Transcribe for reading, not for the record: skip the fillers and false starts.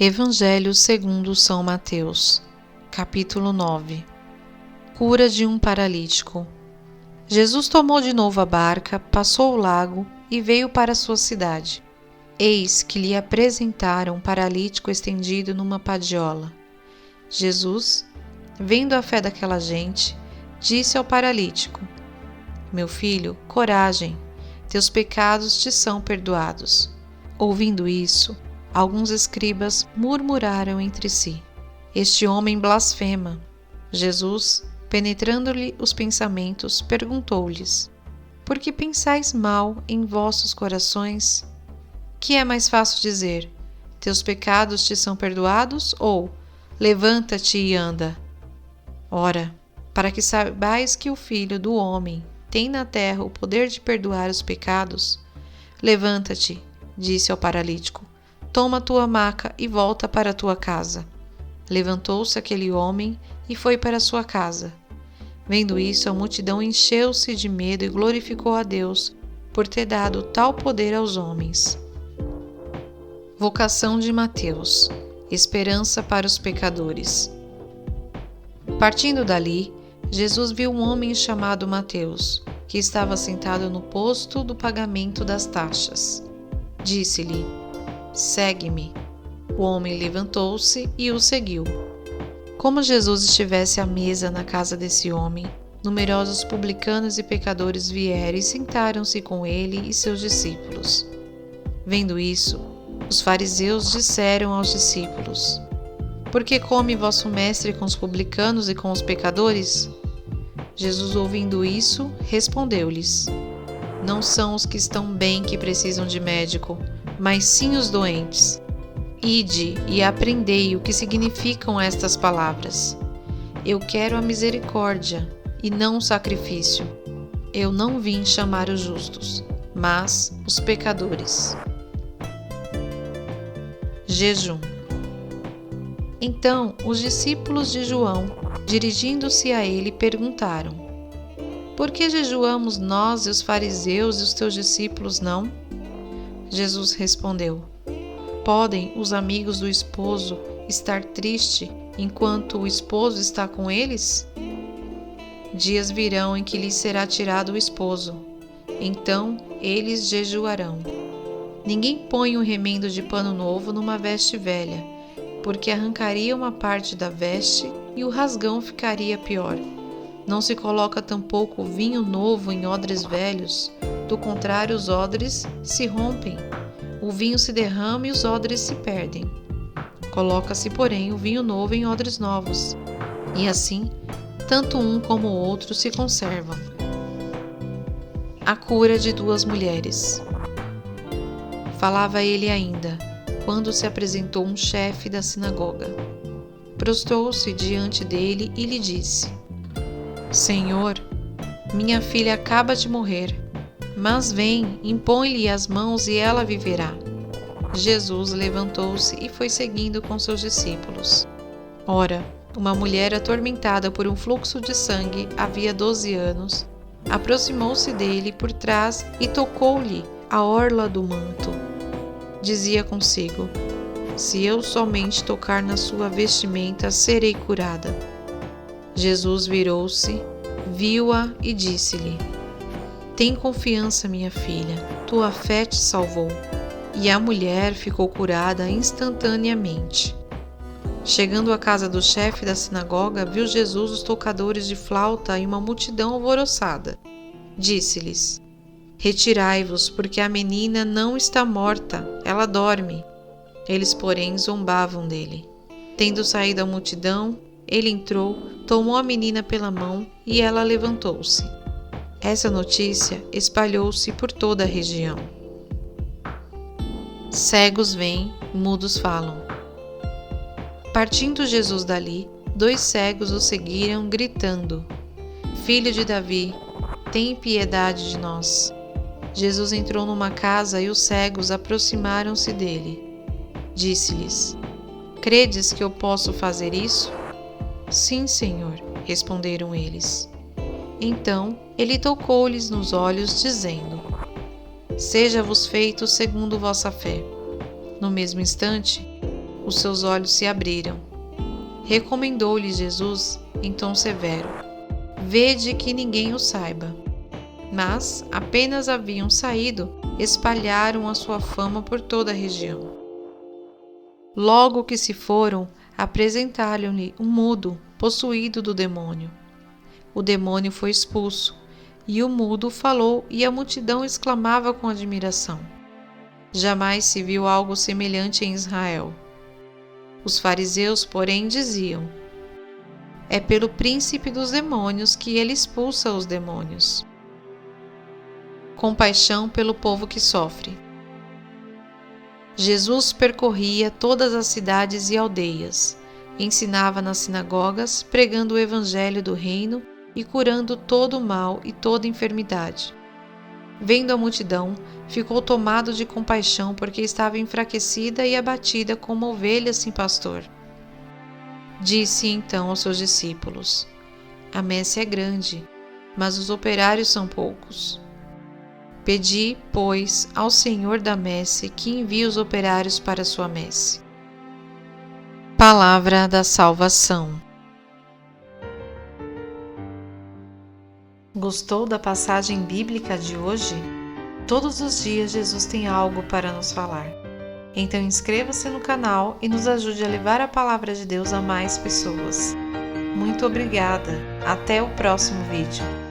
Evangelho segundo São Mateus, capítulo 9. Cura de um paralítico. Jesus tomou de novo a barca, passou o lago e veio para sua cidade. Eis que lhe apresentaram um paralítico estendido numa padiola. Jesus, vendo a fé daquela gente, disse ao paralítico: Meu filho, coragem, teus pecados te são perdoados. Ouvindo isso, alguns escribas murmuraram entre si: Este homem blasfema. Jesus, penetrando-lhe os pensamentos, perguntou-lhes: Por que pensais mal em vossos corações? Que é mais fácil dizer: Teus pecados te são perdoados, ou levanta-te e anda? Ora, para que saibais que o Filho do Homem tem na terra o poder de perdoar os pecados, levanta-te, disse ao paralítico, toma tua maca e volta para tua casa. Levantou-se aquele homem e foi para sua casa. Vendo isso, a multidão encheu-se de medo e glorificou a Deus por ter dado tal poder aos homens. Vocação de Mateus. Esperança para os pecadores. Partindo dali, Jesus viu um homem chamado Mateus, que estava sentado no posto do pagamento das taxas. Disse-lhe: Segue-me. O homem levantou-se e o seguiu. Como Jesus estivesse à mesa na casa desse homem, numerosos publicanos e pecadores vieram e sentaram-se com ele e seus discípulos. Vendo isso, os fariseus disseram aos discípulos: Por que come vosso mestre com os publicanos e com os pecadores? Jesus, ouvindo isso, respondeu-lhes: Não são os que estão bem que precisam de médico, mas sim os doentes. Ide e aprendei o que significam estas palavras. Eu quero a misericórdia e não o sacrifício. Eu não vim chamar os justos, mas os pecadores. Jejum. Então os discípulos de João, dirigindo-se a ele, perguntaram: Por que jejuamos nós e os fariseus e os teus discípulos não? Jesus respondeu: Podem os amigos do esposo estar tristes enquanto o esposo está com eles? Dias virão em que lhes será tirado o esposo. Então eles jejuarão. Ninguém põe um remendo de pano novo numa veste velha, porque arrancaria uma parte da veste e o rasgão ficaria pior. Não se coloca tampouco vinho novo em odres velhos, do contrário os odres se rompem, o vinho se derrama e os odres se perdem. Coloca-se, porém, o vinho novo em odres novos, e assim, tanto um como o outro se conservam. A cura de duas mulheres. Falava ele ainda, quando se apresentou um chefe da sinagoga. Prostrou-se diante dele e lhe disse: Senhor, minha filha acaba de morrer, mas vem, impõe-lhe as mãos e ela viverá. Jesus levantou-se e foi seguindo com seus discípulos. Ora, uma mulher atormentada por um fluxo de sangue havia 12 anos, aproximou-se dele por trás e tocou-lhe a orla do manto. Dizia consigo: Se eu somente tocar na sua vestimenta, serei curada. Jesus virou-se, viu-a e disse-lhe: Tem confiança, minha filha, tua fé te salvou. E a mulher ficou curada instantaneamente. Chegando à casa do chefe da sinagoga, viu Jesus os tocadores de flauta e uma multidão alvoroçada. Disse-lhes: Retirai-vos, porque a menina não está morta, ela dorme. Eles, porém, zombavam dele. Tendo saído a multidão, ele entrou, tomou a menina pela mão e ela levantou-se. Essa notícia espalhou-se por toda a região. Cegos veem, mudos falam. Partindo Jesus dali, 2 cegos o seguiram, gritando: Filho de Davi, tem piedade de nós. Jesus entrou numa casa e os cegos aproximaram-se dele. Disse-lhes: Credes que eu posso fazer isso? Sim, Senhor, responderam eles. Então ele tocou-lhes nos olhos, dizendo: Seja-vos feito segundo vossa fé. No mesmo instante, os seus olhos se abriram. Recomendou-lhe Jesus em tom severo: Vede que ninguém o saiba. Mas, apenas haviam saído, espalharam a sua fama por toda a região. Logo que se foram, apresentaram-lhe um mudo, possuído do demônio. O demônio foi expulso, e o mudo falou, e a multidão exclamava com admiração: Jamais se viu algo semelhante em Israel. Os fariseus, porém, diziam: É pelo príncipe dos demônios que ele expulsa os demônios. Compaixão pelo povo que sofre. Jesus percorria todas as cidades e aldeias, ensinava nas sinagogas, pregando o evangelho do reino e curando todo o mal e toda enfermidade. Vendo a multidão, ficou tomado de compaixão porque estava enfraquecida e abatida como ovelha sem pastor. Disse então aos seus discípulos: A messe é grande, mas os operários são poucos. Pedi, pois, ao Senhor da messe que envie os operários para a sua messe. Palavra da salvação. Gostou da passagem bíblica de hoje? Todos os dias Jesus tem algo para nos falar. Então inscreva-se no canal e nos ajude a levar a palavra de Deus a mais pessoas. Muito obrigada! Até o próximo vídeo.